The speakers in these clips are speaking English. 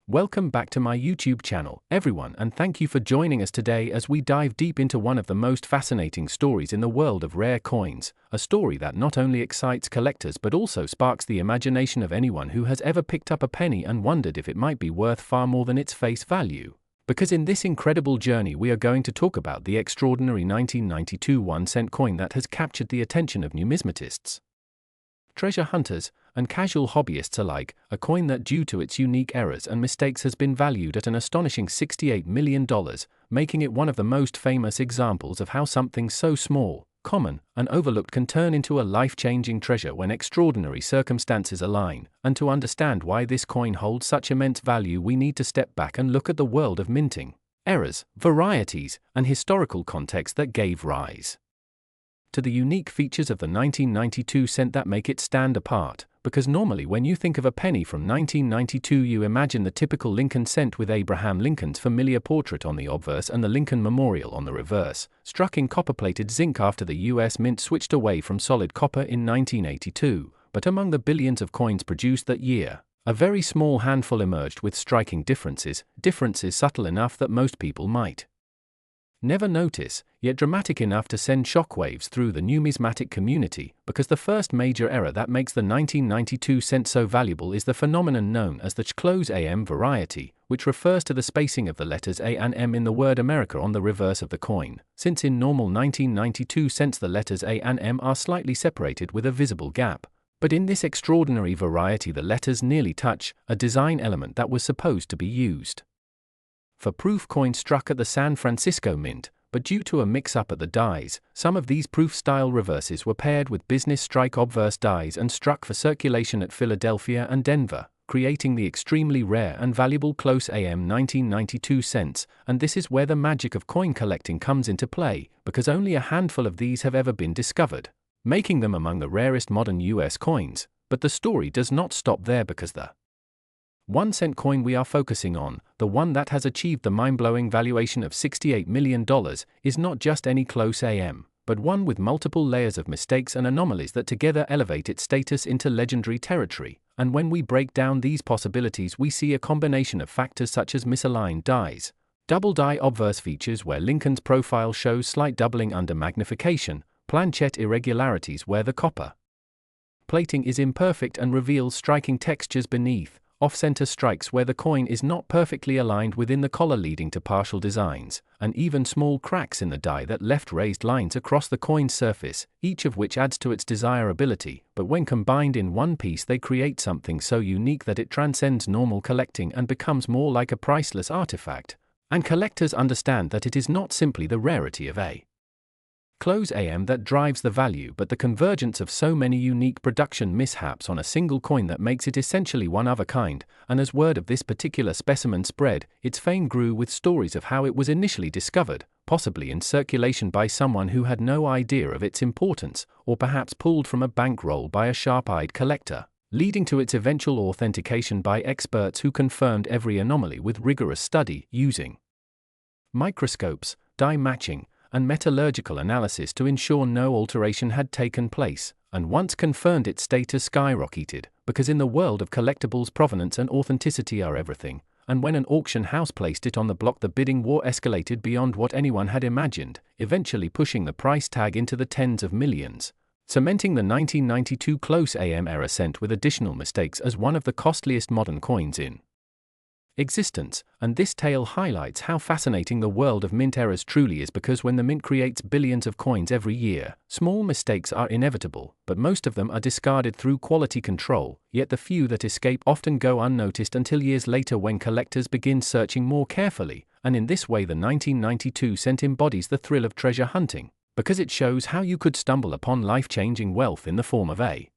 Welcome back to my YouTube channel, everyone, and thank you for joining us today as we dive deep into one of the most fascinating stories in the world of rare coins, a story that not only excites collectors but also sparks the imagination of anyone who has ever picked up a penny and wondered if it might be worth far more than its face value. Because in this incredible journey we are going to talk about the extraordinary 1992 1-cent coin that has captured the attention of numismatists, treasure hunters, and casual hobbyists alike, a coin that due to its unique errors and mistakes has been valued at an astonishing $68 million, making it one of the most famous examples of how something so small, common, and overlooked can turn into a life-changing treasure when extraordinary circumstances align. And to understand why this coin holds such immense value, we need to step back and look at the world of minting, errors, varieties, and historical context that gave rise to the unique features of the 1992 cent that make it stand apart. Because normally when you think of a penny from 1992 you imagine the typical Lincoln cent with Abraham Lincoln's familiar portrait on the obverse and the Lincoln Memorial on the reverse, struck in copper-plated zinc after the US Mint switched away from solid copper in 1982. But among the billions of coins produced that year, a very small handful emerged with striking differences subtle enough that most people might never notice, yet dramatic enough to send shockwaves through the numismatic community, because the first major error that makes the 1992 cent so valuable is the phenomenon known as the close AM variety, which refers to the spacing of the letters A and M in the word America on the reverse of the coin, since in normal 1992 cents the letters A and M are slightly separated with a visible gap. But in this extraordinary variety the letters nearly touch, a design element that was supposed to be used for proof coins struck at the San Francisco Mint, but due to a mix-up at the dies, some of these proof-style reverses were paired with business strike obverse dies and struck for circulation at Philadelphia and Denver, creating the extremely rare and valuable close AM 1992 cents. And this is where the magic of coin collecting comes into play, because only a handful of these have ever been discovered, making them among the rarest modern US coins. But the story does not stop there, because the 1-cent coin we are focusing on, the one that has achieved the mind-blowing valuation of $68 million, is not just any close AM, but one with multiple layers of mistakes and anomalies that together elevate its status into legendary territory. And when we break down these possibilities we see a combination of factors such as misaligned dies, double die obverse features where Lincoln's profile shows slight doubling under magnification, planchette irregularities where the copper plating is imperfect and reveals striking textures beneath, off-center strikes where the coin is not perfectly aligned within the collar leading to partial designs, and even small cracks in the die that left raised lines across the coin's surface, each of which adds to its desirability. But when combined in one piece they create something so unique that it transcends normal collecting and becomes more like a priceless artifact. And collectors understand that it is not simply the rarity of a close AM that drives the value, but the convergence of so many unique production mishaps on a single coin that makes it essentially one of a kind. And as word of this particular specimen spread, its fame grew with stories of how it was initially discovered, possibly in circulation by someone who had no idea of its importance, or perhaps pulled from a bankroll by a sharp-eyed collector, leading to its eventual authentication by experts who confirmed every anomaly with rigorous study, using microscopes, die matching, and metallurgical analysis to ensure no alteration had taken place. And once confirmed its status skyrocketed, because in the world of collectibles provenance and authenticity are everything, and when an auction house placed it on the block the bidding war escalated beyond what anyone had imagined, eventually pushing the price tag into the tens of millions, cementing the 1992 close AM era cent with additional mistakes as one of the costliest modern coins in existence. And this tale highlights how fascinating the world of mint errors truly is, because when the mint creates billions of coins every year, small mistakes are inevitable, but most of them are discarded through quality control, yet the few that escape often go unnoticed until years later when collectors begin searching more carefully. And in this way the 1992 cent embodies the thrill of treasure hunting, because it shows how you could stumble upon life-changing wealth in the form of a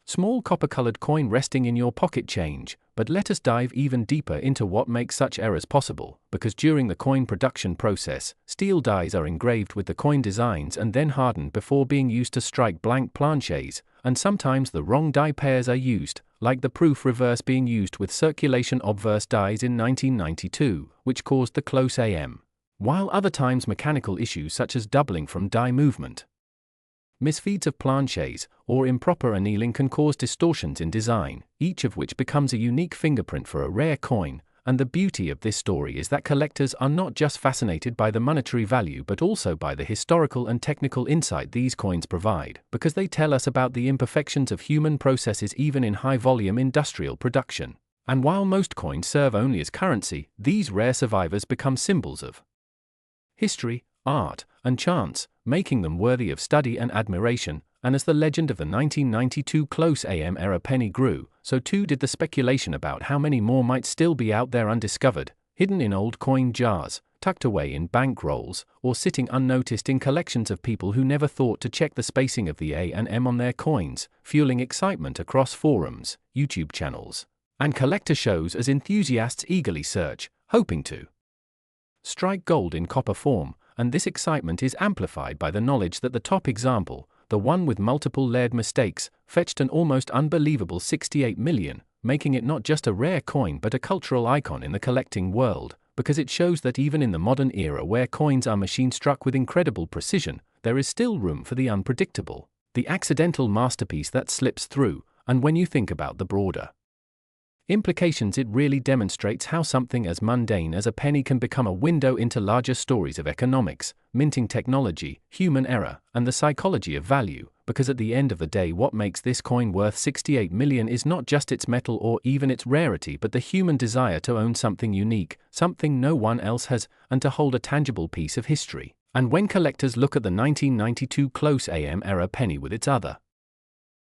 small copper-colored coin resting in your pocket change. But let us dive even deeper into what makes such errors possible, because during the coin production process, steel dies are engraved with the coin designs and then hardened before being used to strike blank planchets, and sometimes the wrong die pairs are used, like the proof reverse being used with circulation obverse dies in 1992, which caused the close AM, while other times mechanical issues such as doubling from die movement Misfeeds of planches or improper annealing can cause distortions in design, each of which becomes a unique fingerprint for a rare coin. And the beauty of this story is that collectors are not just fascinated by the monetary value but also by the historical and technical insight these coins provide, because they tell us about the imperfections of human processes even in high-volume industrial production. And while most coins serve only as currency, these rare survivors become symbols of history, art, and chance, making them worthy of study and admiration. And as the legend of the 1992 close AM-era penny grew, so too did the speculation about how many more might still be out there undiscovered, hidden in old coin jars, tucked away in bank rolls, or sitting unnoticed in collections of people who never thought to check the spacing of the A and M on their coins, fueling excitement across forums, YouTube channels, and collector shows as enthusiasts eagerly search, hoping to strike gold in copper form. And this excitement is amplified by the knowledge that the top example, the one with multiple layered mistakes, fetched an almost unbelievable 68 million, making it not just a rare coin but a cultural icon in the collecting world, because it shows that even in the modern era where coins are machine-struck with incredible precision, there is still room for the unpredictable, the accidental masterpiece that slips through. And when you think about the broader implications, it really demonstrates how something as mundane as a penny can become a window into larger stories of economics, minting technology, human error, and the psychology of value, because at the end of the day what makes this coin worth 68 million is not just its metal or even its rarity but the human desire to own something unique, something no one else has, and to hold a tangible piece of history. And when collectors look at the 1992 close AM-era penny with its other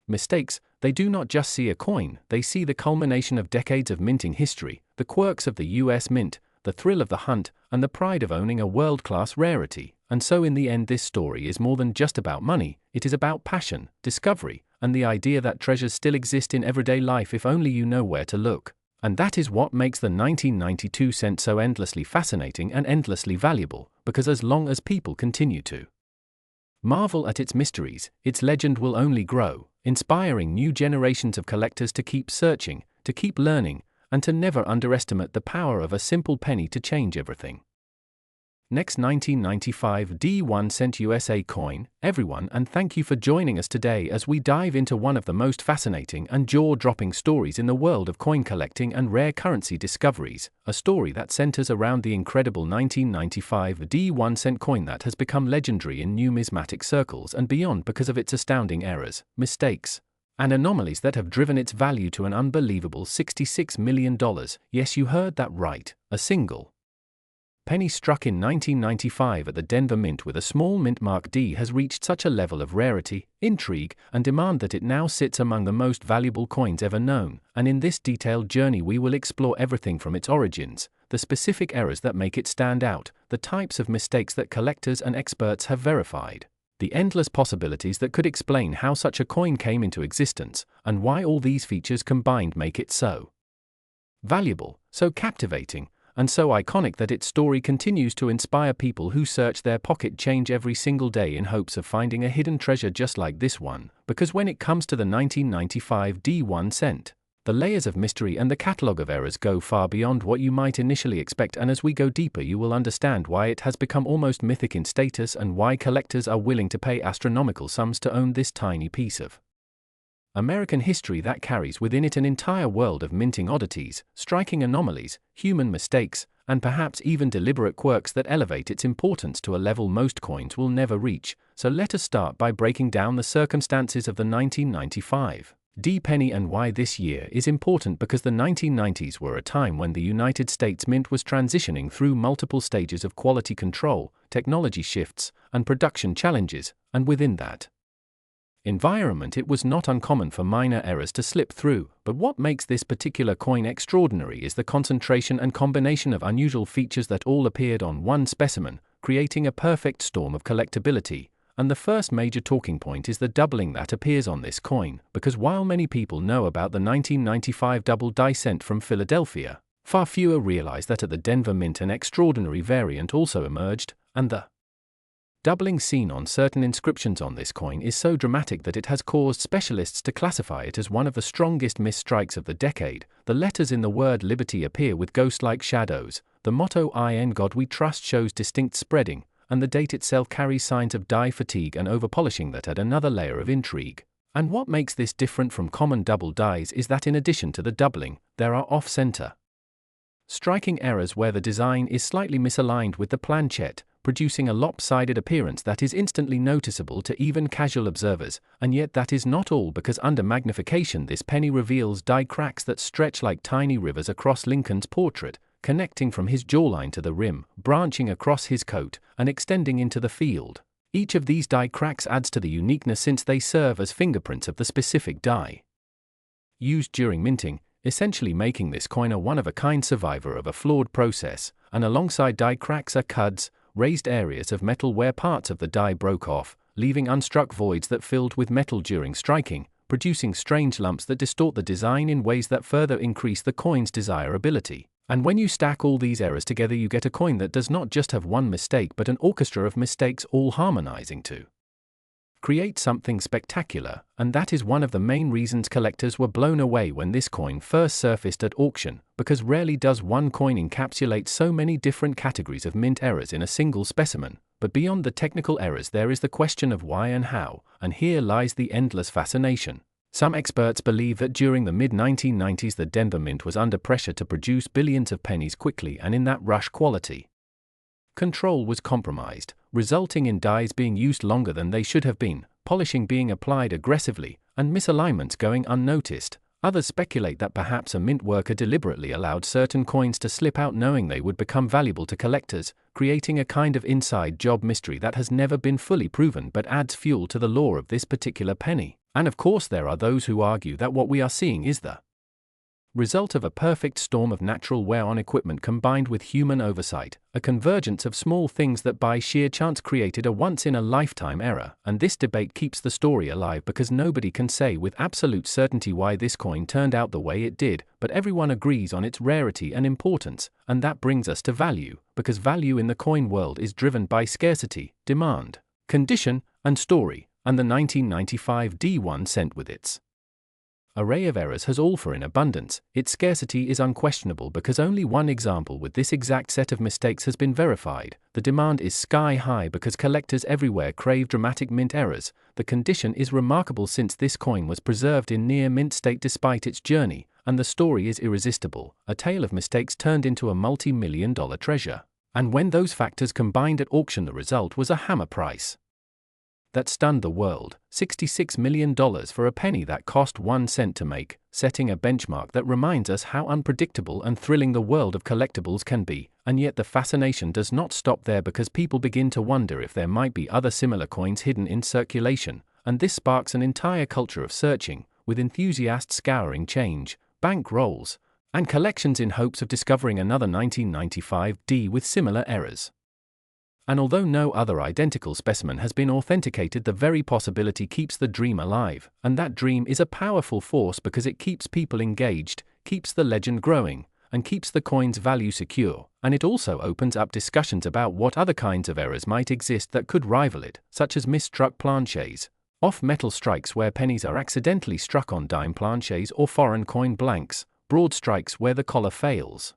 mistakes, they do not just see a coin, they see the culmination of decades of minting history, the quirks of the US Mint, the thrill of the hunt, and the pride of owning a world-class rarity. And so in the end this story is more than just about money, it is about passion, discovery, and the idea that treasures still exist in everyday life if only you know where to look. And that is what makes the 1992 cent so endlessly fascinating and endlessly valuable, because as long as people continue to marvel at its mysteries, its legend will only grow, inspiring new generations of collectors to keep searching, to keep learning, and to never underestimate the power of a simple penny to change everything. Next, 1995 D1 cent USA coin, everyone, and thank you for joining us today as we dive into one of the most fascinating and jaw-dropping stories in the world of coin collecting and rare currency discoveries, a story that centers around the incredible 1995 D1 cent coin that has become legendary in numismatic circles and beyond because of its astounding errors, mistakes, and anomalies that have driven its value to an unbelievable $66 million. Yes, you heard that right, a single penny struck in 1995 at the Denver Mint with a small mint mark D has reached such a level of rarity, intrigue, and demand that it now sits among the most valuable coins ever known. And in this detailed journey we will explore everything from its origins, the specific errors that make it stand out, the types of mistakes that collectors and experts have verified, the endless possibilities that could explain how such a coin came into existence, and why all these features combined make it so valuable, so captivating, and so iconic that its story continues to inspire people who search their pocket change every single day in hopes of finding a hidden treasure just like this one. Because when it comes to the 1995 D1 cent, the layers of mystery and the catalogue of errors go far beyond what you might initially expect, and as we go deeper you will understand why it has become almost mythic in status and why collectors are willing to pay astronomical sums to own this tiny piece of American history that carries within it an entire world of minting oddities, striking anomalies, human mistakes, and perhaps even deliberate quirks that elevate its importance to a level most coins will never reach. So let us start by breaking down the circumstances of the 1995 D penny and why this year is important, because the 1990s were a time when the United States Mint was transitioning through multiple stages of quality control, technology shifts, and production challenges, and within that environment it was not uncommon for minor errors to slip through. But what makes this particular coin extraordinary is the concentration and combination of unusual features that all appeared on one specimen, creating a perfect storm of collectability. And the first major talking point is the doubling that appears on this coin, because while many people know about the 1995 double die cent from Philadelphia, far fewer realize that at the Denver Mint an extraordinary variant also emerged, and the doubling seen on certain inscriptions on this coin is so dramatic that it has caused specialists to classify it as one of the strongest misstrikes of the decade. The letters in the word liberty appear with ghost-like shadows, the motto "In God We Trust" shows distinct spreading, and the date itself carries signs of die fatigue and overpolishing that add another layer of intrigue. And what makes this different from common double dies is that in addition to the doubling, there are off-center striking errors where the design is slightly misaligned with the planchette, producing a lopsided appearance that is instantly noticeable to even casual observers. And yet that is not all, because under magnification this penny reveals die cracks that stretch like tiny rivers across Lincoln's portrait, connecting from his jawline to the rim, branching across his coat, and extending into the field. Each of these die cracks adds to the uniqueness since they serve as fingerprints of the specific die used during minting, essentially making this coin a one-of-a-kind survivor of a flawed process. And alongside die cracks are cuds, raised areas of metal where parts of the die broke off, leaving unstruck voids that filled with metal during striking, producing strange lumps that distort the design in ways that further increase the coin's desirability. And when you stack all these errors together, you get a coin that does not just have one mistake but an orchestra of mistakes all harmonizing to create something spectacular. And that is one of the main reasons collectors were blown away when this coin first surfaced at auction, because rarely does one coin encapsulate so many different categories of mint errors in a single specimen. But beyond the technical errors there is the question of why and how, and here lies the endless fascination. Some experts believe that during the mid-1990s the Denver Mint was under pressure to produce billions of pennies quickly, and in that rush quality control was compromised, resulting in dies being used longer than they should have been, polishing being applied aggressively, and misalignments going unnoticed. Others speculate that perhaps a mint worker deliberately allowed certain coins to slip out knowing they would become valuable to collectors, creating a kind of inside job mystery that has never been fully proven but adds fuel to the lore of this particular penny. And of course there are those who argue that what we are seeing is the result of a perfect storm of natural wear on equipment combined with human oversight, a convergence of small things that by sheer chance created a once-in-a-lifetime error. And this debate keeps the story alive because nobody can say with absolute certainty why this coin turned out the way it did, but everyone agrees on its rarity and importance. And that brings us to value, because value in the coin world is driven by scarcity, demand, condition, and story, and the 1995 D1 cent with its array of errors has all for in abundance. Its scarcity is unquestionable because only one example with this exact set of mistakes has been verified. The demand is sky high because collectors everywhere crave dramatic mint errors. The condition is remarkable since this coin was preserved in near mint state despite its journey, and the story is irresistible, a tale of mistakes turned into a multi-million-dollar treasure. And when those factors combined at auction, the result was a hammer price that stunned the world, $66 million for a penny that cost 1 cent to make, setting a benchmark that reminds us how unpredictable and thrilling the world of collectibles can be. And yet the fascination does not stop there, because people begin to wonder if there might be other similar coins hidden in circulation, and this sparks an entire culture of searching, with enthusiasts scouring change, bank rolls, and collections in hopes of discovering another 1995 D with similar errors. And although no other identical specimen has been authenticated, the very possibility keeps the dream alive, and that dream is a powerful force because it keeps people engaged, keeps the legend growing, and keeps the coin's value secure. And it also opens up discussions about what other kinds of errors might exist that could rival it, such as misstruck planchets, off-metal strikes where pennies are accidentally struck on dime planchets, or foreign coin blanks, broad strikes where the collar fails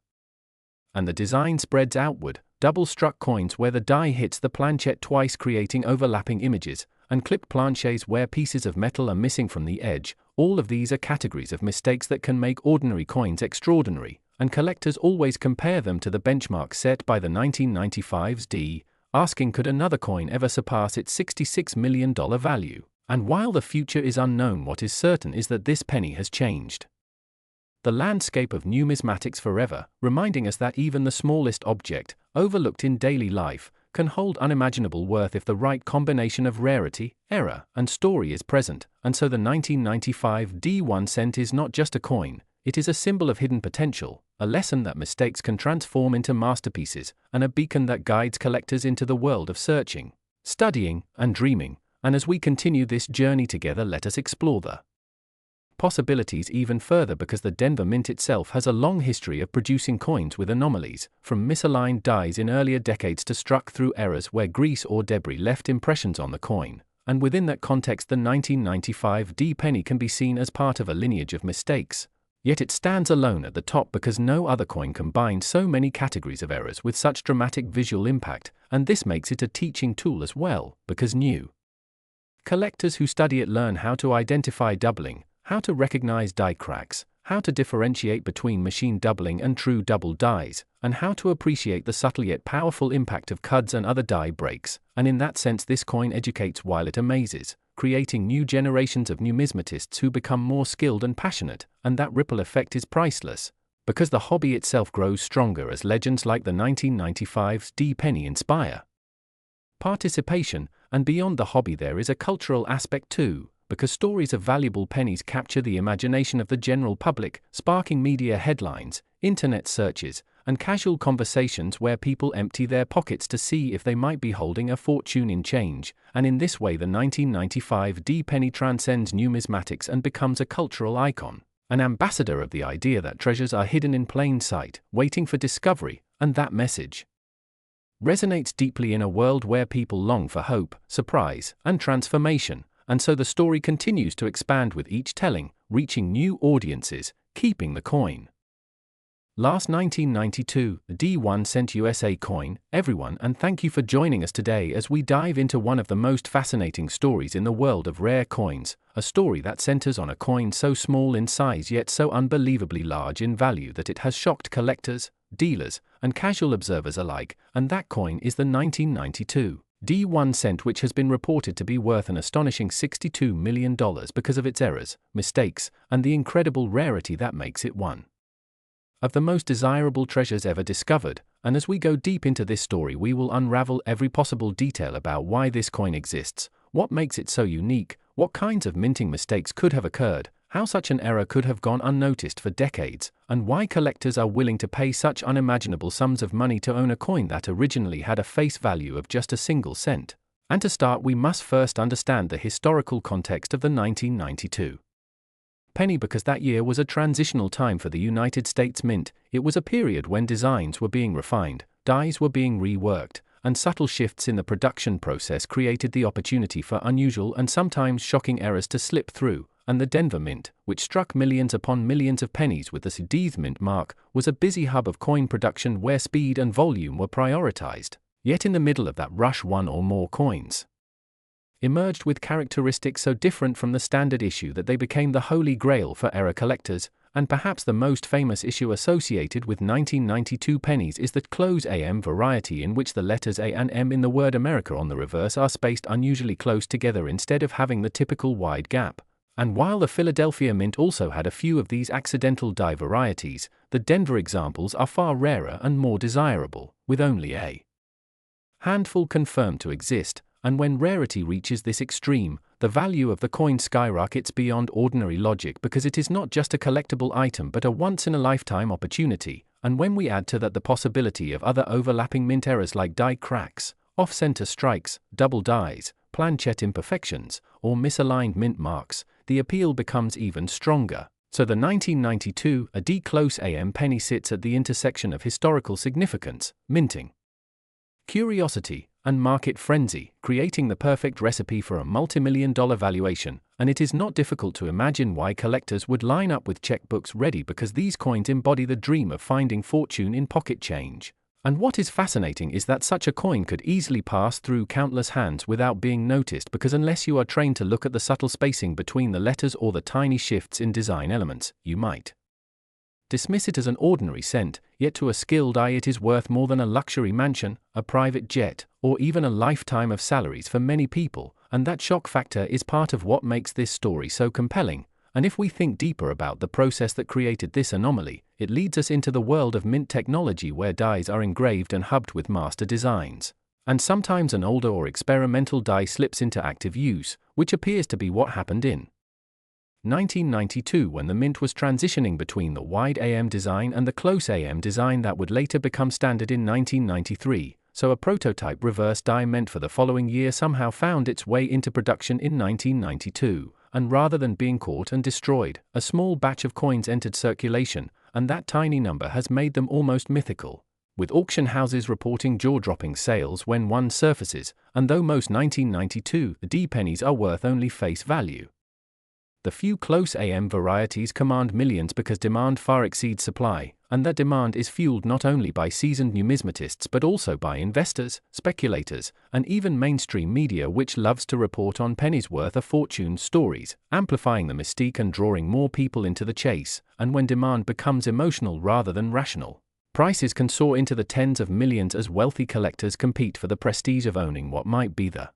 and the design spreads outward, double-struck coins where the die hits the planchette twice creating overlapping images, and clipped planchets where pieces of metal are missing from the edge. All of these are categories of mistakes that can make ordinary coins extraordinary, and collectors always compare them to the benchmark set by the 1995's D, asking could another coin ever surpass its $66 million value. And while the future is unknown, what is certain is that this penny has changed the landscape of numismatics forever, reminding us that even the smallest object, overlooked in daily life, can hold unimaginable worth if the right combination of rarity, error, and story is present. And so the 1995 D1 cent is not just a coin, it is a symbol of hidden potential, a lesson that mistakes can transform into masterpieces, and a beacon that guides collectors into the world of searching, studying, and dreaming. And as we continue this journey together, let us explore the possibilities even further, because the Denver Mint itself has a long history of producing coins with anomalies, from misaligned dies in earlier decades to struck through errors where grease or debris left impressions on the coin. And within that context, the 1995 D penny can be seen as part of a lineage of mistakes, Yet it stands alone at the top because no other coin combines so many categories of errors with such dramatic visual impact, and this makes it a teaching tool as well, because new collectors who study it learn how to identify doubling, how to recognize die cracks, how to differentiate between machine doubling and true double dies, and how to appreciate the subtle yet powerful impact of cuds and other die breaks, and in that sense this coin educates while it amazes, creating new generations of numismatists who become more skilled and passionate, and that ripple effect is priceless, because the hobby itself grows stronger as legends like the 1995's D penny inspire participation, and beyond the hobby there is a cultural aspect too, because stories of valuable pennies capture the imagination of the general public, sparking media headlines, internet searches, and casual conversations where people empty their pockets to see if they might be holding a fortune in change, and in this way the 1995 D penny transcends numismatics and becomes a cultural icon, an ambassador of the idea that treasures are hidden in plain sight, waiting for discovery, and that message resonates deeply in a world where people long for hope, surprise, and transformation, and so the story continues to expand with each telling, reaching new audiences, keeping the coin. Last 1992, the D1 USA coin, everyone, and thank you for joining us today as we dive into one of the most fascinating stories in the world of rare coins, a story that centers on a coin so small in size yet so unbelievably large in value that it has shocked collectors, dealers, and casual observers alike, and that coin is the 1992 D1 cent, which has been reported to be worth an astonishing $62 million because of its errors, mistakes, and the incredible rarity that makes it one of the most desirable treasures ever discovered, and as we go deep into this story we will unravel every possible detail about why this coin exists, what makes it so unique, what kinds of minting mistakes could have occurred, how such an error could have gone unnoticed for decades, and why collectors are willing to pay such unimaginable sums of money to own a coin that originally had a face value of just a single cent. And to start we must first understand the historical context of the 1992 penny, because that year was a transitional time for the United States Mint. It was a period when designs were being refined, dies were being reworked, and subtle shifts in the production process created the opportunity for unusual and sometimes shocking errors to slip through, and the Denver Mint, which struck millions upon millions of pennies with the Cadiz Mint mark, was a busy hub of coin production where speed and volume were prioritized. Yet in the middle of that rush one or more coins emerged with characteristics so different from the standard issue that they became the holy grail for error collectors, and perhaps the most famous issue associated with 1992 pennies is the close AM variety, in which the letters A and M in the word America on the reverse are spaced unusually close together instead of having the typical wide gap. And while the Philadelphia Mint also had a few of these accidental die varieties, the Denver examples are far rarer and more desirable, with only a handful confirmed to exist. And when rarity reaches this extreme, the value of the coin skyrockets beyond ordinary logic, because it is not just a collectible item but a once-in-a-lifetime opportunity, and when we add to that the possibility of other overlapping mint errors like die cracks, off-center strikes, double dies, planchet imperfections, or misaligned mint marks, the appeal becomes even stronger. So the 1992 a D close AM penny sits at the intersection of historical significance, minting curiosity, and market frenzy, creating the perfect recipe for a multi-million-dollar valuation, and it is not difficult to imagine why collectors would line up with checkbooks ready, because these coins embody the dream of finding fortune in pocket change. And what is fascinating is that such a coin could easily pass through countless hands without being noticed, because unless you are trained to look at the subtle spacing between the letters or the tiny shifts in design elements, you might dismiss it as an ordinary cent, yet to a skilled eye it is worth more than a luxury mansion, a private jet, or even a lifetime of salaries for many people, and that shock factor is part of what makes this story so compelling. And if we think deeper about the process that created this anomaly, it leads us into the world of mint technology, where dies are engraved and hubbed with master designs. And sometimes an older or experimental die slips into active use, which appears to be what happened in 1992 when the mint was transitioning between the wide AM design and the close AM design that would later become standard in 1993, so a prototype reverse die meant for the following year somehow found its way into production in 1992, and rather than being caught and destroyed, a small batch of coins entered circulation, and that tiny number has made them almost mythical, with auction houses reporting jaw-dropping sales when one surfaces, and though most 1992 D pennies are worth only face value, The few close AM varieties command millions because demand far exceeds supply, and that demand is fueled not only by seasoned numismatists but also by investors, speculators, and even mainstream media which loves to report on pennies worth a fortune stories, amplifying the mystique and drawing more people into the chase. And when demand becomes emotional rather than rational, prices can soar into the tens of millions as wealthy collectors compete for the prestige of owning what might be the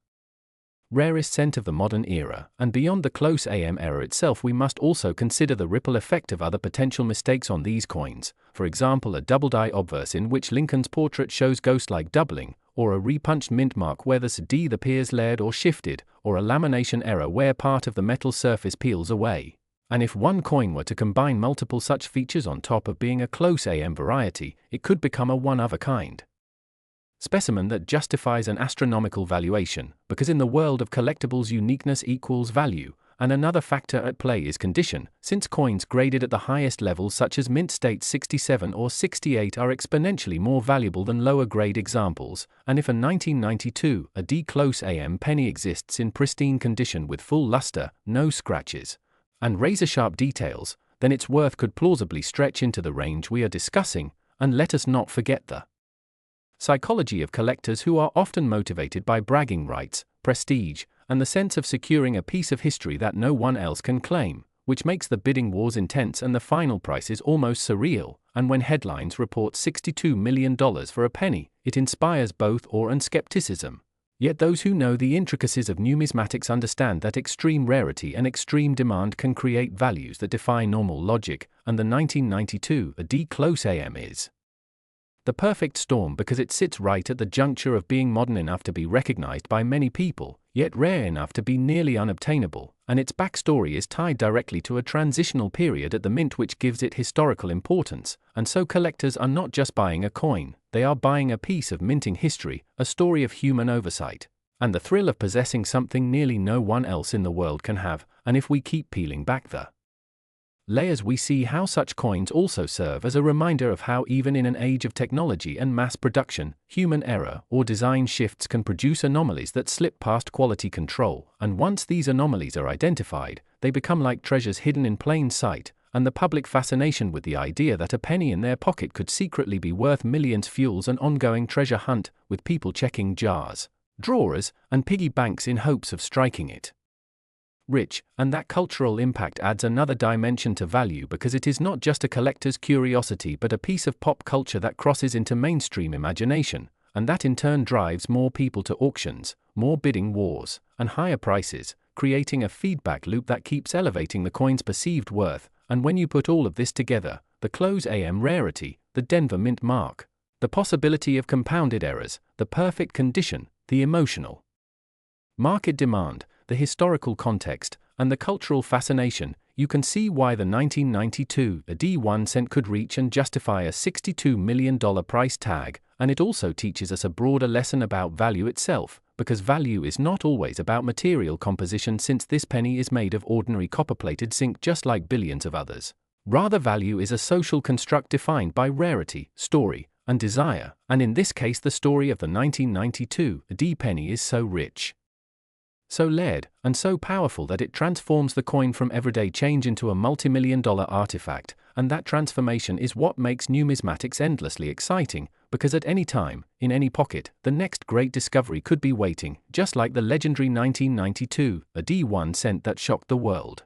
rarest scent of the modern era. And beyond the close AM era itself, we must also consider the ripple effect of other potential mistakes on these coins. For example, a double-die obverse in which Lincoln's portrait shows ghost-like doubling, or a repunched mint mark where the D appears layered or shifted, or a lamination error where part of the metal surface peels away. And if one coin were to combine multiple such features on top of being a close AM variety, it could become a one-of-a-kind specimen that justifies an astronomical valuation, because in the world of collectibles uniqueness equals value. And another factor at play is condition, since coins graded at the highest levels such as mint state 67 or 68 are exponentially more valuable than lower grade examples. And if a 1992 a D close AM penny exists in pristine condition with full luster, no scratches, and razor-sharp details, then its worth could plausibly stretch into the range we are discussing. And let us not forget the psychology of collectors, who are often motivated by bragging rights, prestige, and the sense of securing a piece of history that no one else can claim, which makes the bidding wars intense and the final prices almost surreal. And when headlines report $62 million for a penny, it inspires both awe and skepticism. Yet those who know the intricacies of numismatics understand that extreme rarity and extreme demand can create values that defy normal logic, and the 1992 a D close AM is the perfect storm because it sits right at the juncture of being modern enough to be recognized by many people, yet rare enough to be nearly unobtainable, and its backstory is tied directly to a transitional period at the mint which gives it historical importance. And so collectors are not just buying a coin, they are buying a piece of minting history, a story of human oversight, and the thrill of possessing something nearly no one else in the world can have. And if we keep peeling back the layers, we see how such coins also serve as a reminder of how even in an age of technology and mass production, human error or design shifts can produce anomalies that slip past quality control. And once these anomalies are identified, they become like treasures hidden in plain sight, and the public fascination with the idea that a penny in their pocket could secretly be worth millions fuels an ongoing treasure hunt, with people checking jars, drawers, and piggy banks in hopes of striking it rich. And that cultural impact adds another dimension to value, because it is not just a collector's curiosity but a piece of pop culture that crosses into mainstream imagination, and that in turn drives more people to auctions, more bidding wars, and higher prices, creating a feedback loop that keeps elevating the coin's perceived worth. And when you put all of this together, the close AM rarity, the Denver mint mark, the possibility of compounded errors, the perfect condition, the emotional market demand, the historical context, and the cultural fascination, you can see why the 1992 a D1 cent could reach and justify a $62 million price tag. And it also teaches us a broader lesson about value itself, because value is not always about material composition, since this penny is made of ordinary copper-plated zinc just like billions of others. Rather, value is a social construct defined by rarity, story, and desire, and in this case the story of the 1992 a D penny is so rich, so layered, and so powerful that it transforms the coin from everyday change into a multi-million-dollar artifact. And that transformation is what makes numismatics endlessly exciting, because at any time, in any pocket, the next great discovery could be waiting, just like the legendary 1992 a D1 cent that shocked the world.